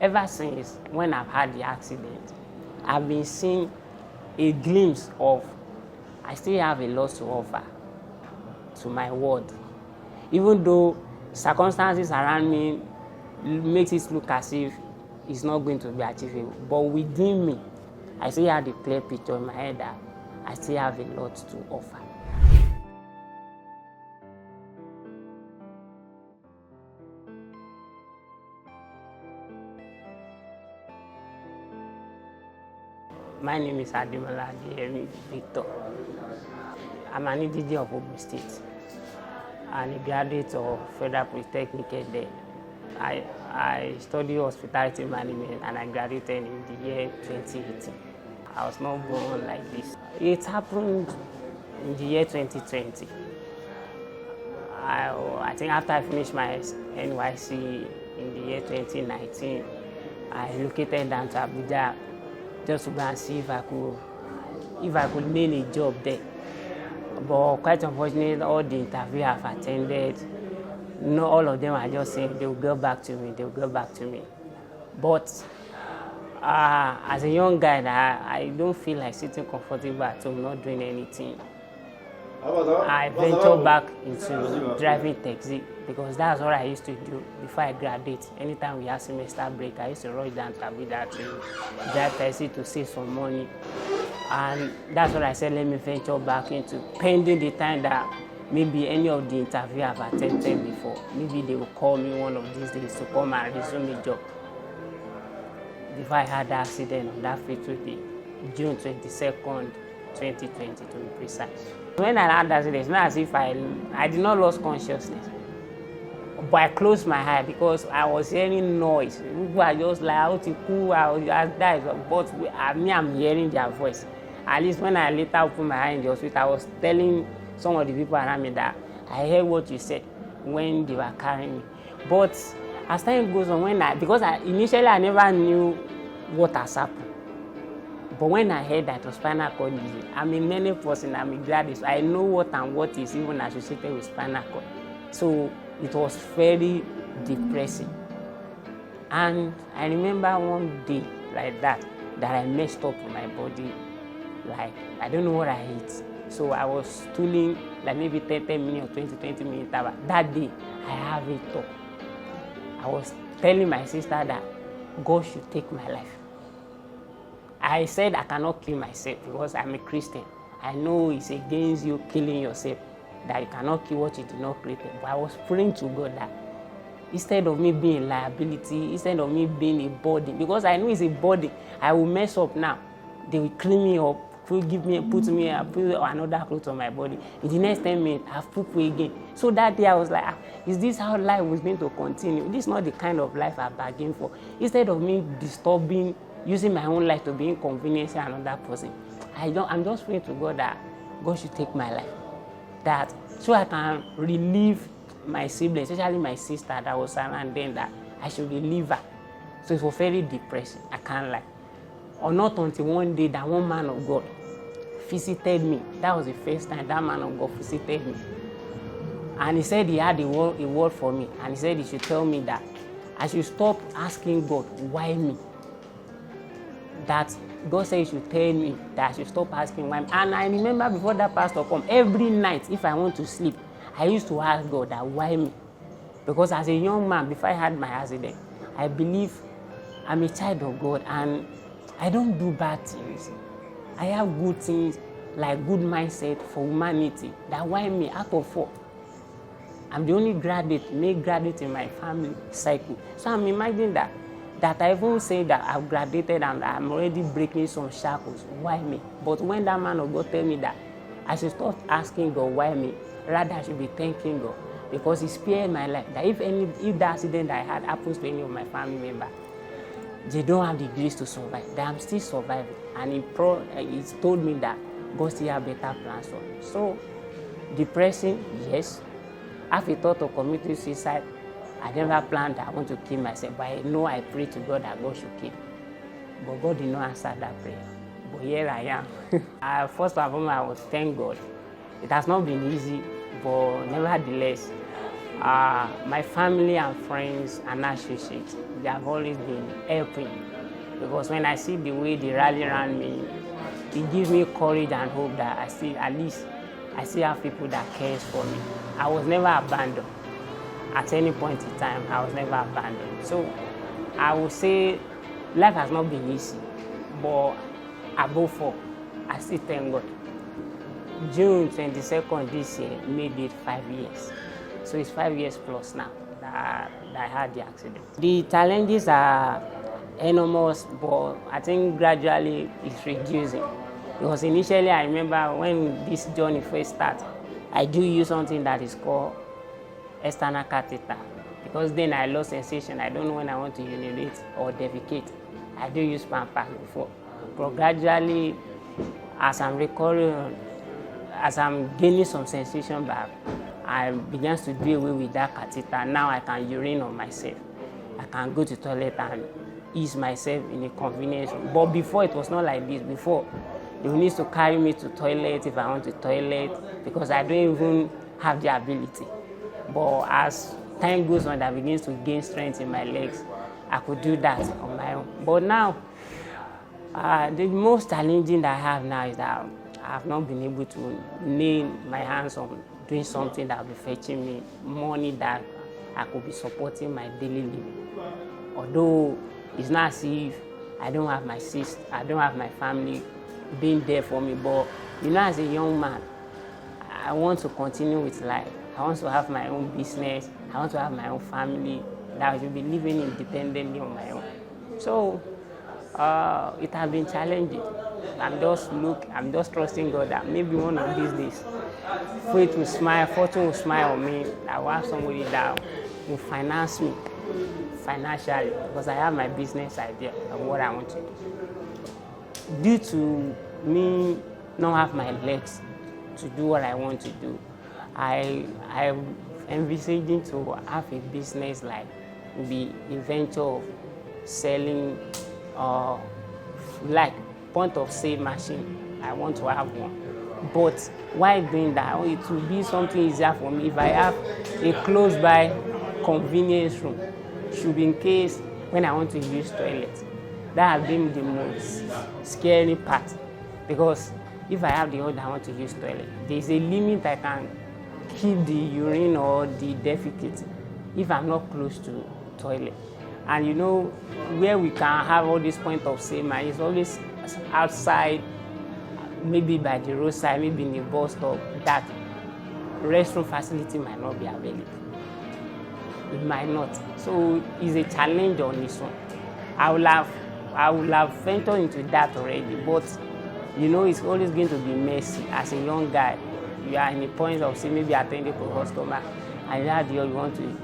Ever since when I've had the accident, I've been seeing a glimpse of I still have a lot to offer to my world. Even though circumstances around me makes it look as if it's not going to be achievable, but within me, I still have the clear picture in my head that I still have a lot to offer. My name is Adeyemi Victor. I'm an indigenous of Ogun State and a graduate of Federal Polytechnic there. I studied hospitality management and I graduated in the year 2018. I was not born like this. It happened in the year 2020. I think after I finished my NYC in the year 2019, I relocated down to Abuja just to go and see if I could gain a job there. But quite unfortunately, all the interviews I've attended, not all of them are just saying they will get back to me. But as a young guy, I don't feel like sitting comfortable at home, not doing anything. I ventured back into driving taxi because that's what I used to do before I graduated. Anytime we had semester break, I used to rush down to Abuja to drive taxi to save some money. And that's what I said, let me venture back into, pending the time that maybe any of the interviews I've attended before, maybe they will call me one of these days to come and resume a job. Before I had the accident on that fateful day, June 22nd, 2020 to be precise. When I had that accident, it's not as if I did not lose consciousness, but I closed my eye because I was hearing noise. People were just like, how to cool, but I'm hearing their voice. At least when I later opened my eye in the hospital, I was telling some of the people around me that I heard what you said when they were carrying me. But as time goes on, because initially I never knew what has happened. But when I heard that it was spinal cord injury, I'm a many person, I'm a graduate, so I know what and what is even associated with spinal cord. So it was very depressing. And I remember one day like that I messed up my body. Like, I don't know what I ate. So I was stooling like maybe 10 minutes or 20 minutes. That day, I have a thought. I was telling my sister that God should take my life. I said I cannot kill myself because I'm a Christian. I know it's against you killing yourself, that you cannot kill what you did not create. But I was praying to God that instead of me being a liability, instead of me being a burden, because I know it's a burden, I will mess up now. They will clean me up, put another clothes on my body. In the next 10 minutes, I've put again. So that day I was like, is this how life was going to continue? This is not the kind of life I bargained for. Instead of me using my own life to be inconveniencing another person, I'm just praying to God that God should take my life. That so I can relieve my siblings, especially my sister that was around then, that I should relieve her. So it was very depressing, I can't lie. Or not until one day that one man of God visited me. That was the first time that man of God visited me. And he said he had a word for me. And he said he should tell me that I should stop asking God, why me? That God said he should tell me that I should stop asking why me. And I remember before that pastor come, every night if I want to sleep, I used to ask God that why me? Because as a young man, before I had my accident, I believe I'm a child of God and I don't do bad things. I have good things, like good mindset for humanity. That why me out of 4? I'm the only male graduate in my family cycle. So I'm imagining that I even say that I've graduated and I'm already breaking some shackles. Why me? But when that man of God tell me that I should stop asking God why me, rather I should be thanking God because he spared my life. That if the accident I had happens to any of my family members, they don't have the grace to survive. That I'm still surviving. And he told me that God still have better plans for me. So, depressing, yes. I have a thought of committing suicide. I never planned that I want to kill myself, but I know I pray to God that God should kill. But God did not answer that prayer. But here I am. First of all, I was thank God. It has not been easy, but nevertheless, My family and friends and associates, they have always been helping, because when I see the way they rally around me, it gives me courage and hope that I still have people that cares for me. I was never abandoned. At any point in time, I was never abandoned. So I would say life has not been easy, but above all, I still thank God. June 22nd this year made it 5 years. So it's 5 years plus now that I had the accident. The challenges are enormous, but I think gradually it's reducing. Because initially I remember when this journey first started, I do use something that is called external catheter. Because then I lost sensation. I don't know when I want to urinate or defecate. I do use Pampers before. But gradually, as I'm recovering, as I'm gaining some sensation back, I began to do away with that catheter. Now I can urinate on myself. I can go to the toilet and ease myself in a convenience room. But before, it was not like this. Before, they need to carry me to toilet if I want to toilet, because I don't even have the ability. But as time goes on, I begin to gain strength in my legs. I could do that on my own. But now, the most challenging that I have now is that I have not been able to lay my hands on doing something that will be fetching me money that I could be supporting my daily living. Although it's not as if I don't have my sister, I don't have my family being there for me, but you know, as a young man, I want to continue with life. I want to have my own business. I want to have my own family that I will be living independently on my own. So it has been challenging. I'm just trusting God that maybe one of these days, fate will smile, fortune will smile on me. I will have somebody that will finance me financially, because I have my business idea of what I want to do. Due to me not have my legs to do what I want to do, I envisaging to have a business like maybe a venture of selling like point of sale machine. I want to have one. But while doing that, it will be something easier for me if I have a close by convenience room. Should be in case when I want to use toilet. That has been the most scary part, because if I have the order I want to use toilet, there is a limit I can keep the urine or the defecate if I'm not close to toilet. And you know, where we can have all this point of sale, it's always outside, maybe by the roadside, maybe in a bus stop, that restroom facility might not be available. It might not. So it's a challenge on this one. I will have ventured into that already, but you know, it's always going to be messy. As a young guy, you are in the point of, say, maybe attending to a customer, and you want to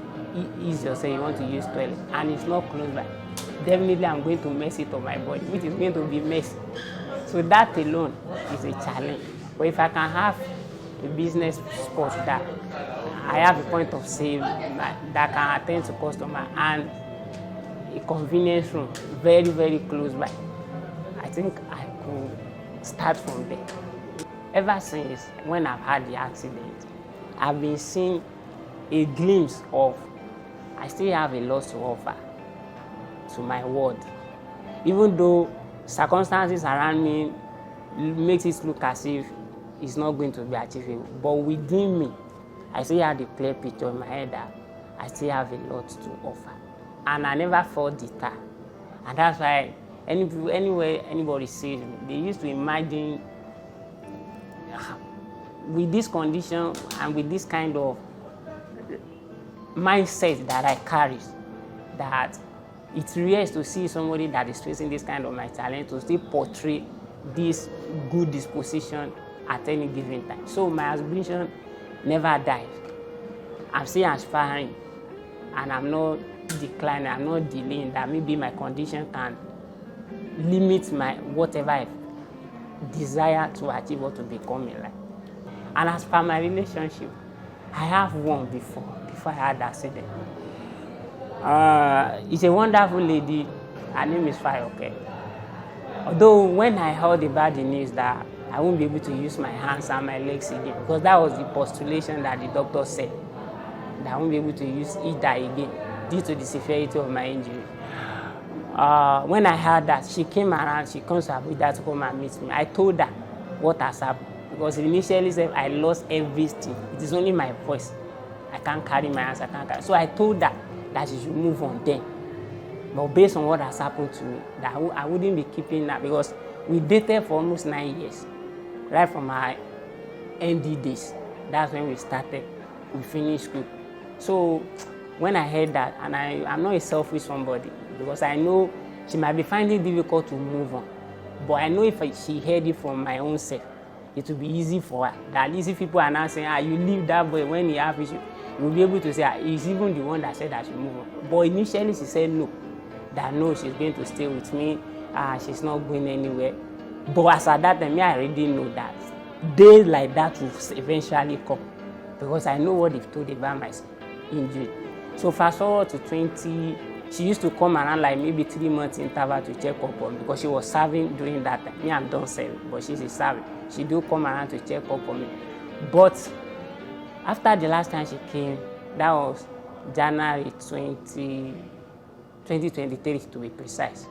ease yourself, you want to use toilet, and it's not close by. Definitely, I'm going to mess it on my body, which is going to be messy. So that alone is a challenge. But if I can have a business spot that I have a point of sale that can attend to customer and a convenience room very, very close by, I think I could start from there. Ever since when I've had the accident, I've been seeing a glimpse of I still have a lot to offer to my world. Even though circumstances around me makes it look as if it's not going to be achievable, but within me, I still have the clear picture in my head that I still have a lot to offer. And I never felt deterred. And that's why anywhere anybody sees me, they used to imagine with this condition and with this kind of mindset that I carry, that it's rare to see somebody that is facing this kind of my challenge to still portray this good disposition at any given time. So my aspiration never dies. I'm still aspiring, and I'm not declining, I'm not delaying that maybe my condition can limit my whatever I desire to achieve or to become in life. And as per my relationship, I have one before I had the accident. It's a wonderful lady. Her name is Fiancée. Although when I heard about the news that I won't be able to use my hands and my legs again, because that was the postulation that the doctor said, that I won't be able to eat that again due to the severity of my injury. When I heard that, she came around, she comes to Abuja to come and meet me. I told her what has happened, because initially said I lost everything. It is only my voice. I can't carry my hands, I can't carry. So I told her that she should move on then. But based on what has happened to me, that I wouldn't be keeping that, because we dated for almost 9 years, right from our ND days. That's when we started. We finished school. So when I heard that, and I'm not a selfish somebody, because I know she might be finding it difficult to move on. But I know if she heard it from my own self, it will be easy for her. That at least if people are now saying, you leave that boy when he have issue, you'll be able to say, he's even the one that said I should move on. But initially she said no, that no, she's going to stay with me, she's not going anywhere. But as at that time, I already know that days like that will eventually come, because I know what they've told about my injury. So fast forward to 20, she used to come around like maybe 3 months interval to check up on me, because she was serving during that time. Me, I'm done serving, but she's a serving. She do come around to check up on me. But after the last time she came, that was January 2023 to be precise.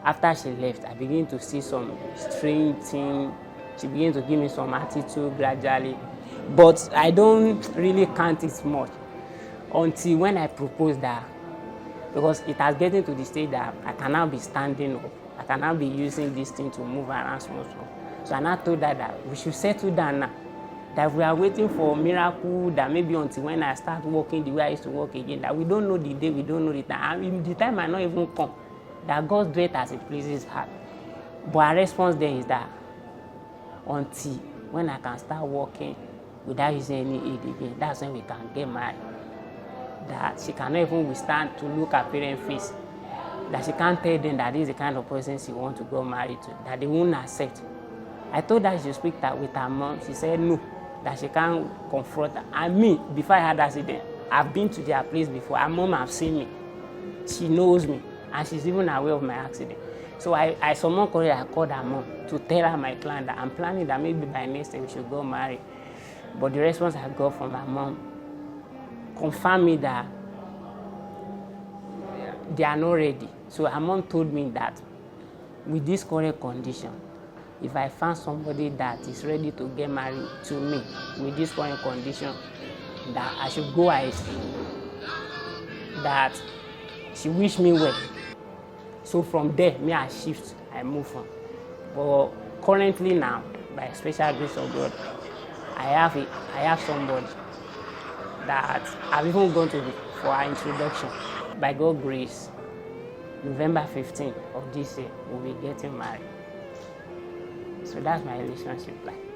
After she left, I began to see some strange things. She began to give me some attitude gradually. But I don't really count it much until when I proposed that, because it has gotten to the stage that I can now be standing up. I can now be using this thing to move around small. So I now told her that we should settle down now. That we are waiting for a miracle, that maybe until when I start working the way I used to work again, that we don't know the day, we don't know the time. And the time might not even come. That God's do it as it pleases her. But our response then is that until when I can start working without using any aid again, that's when we can get married. That she cannot even withstand to look at parents' face. That she can't tell them that this is the kind of person she wants to go married to. That they won't accept. I told her she should speak that with her mom. She said no, that she can't confront her. And me, before I had that accident, I've been to their place before. Her mom has seen me. She knows me. And she's even aware of my accident. So I summoned courage. I called her mom to tell her my plan, that I'm planning that maybe by next time we should go marry. But the response I got from my mom confirmed me that they are not ready. So her mom told me that with this current condition, if I found somebody that is ready to get married to me with this current condition, that I should go ahead. That she wished me well. So from there, me I shift, I move on. But currently now, by special grace of God, I have somebody that I've even gone to for our introduction. By God's grace, November 15th of this year, we'll be getting married. So that's my relationship like.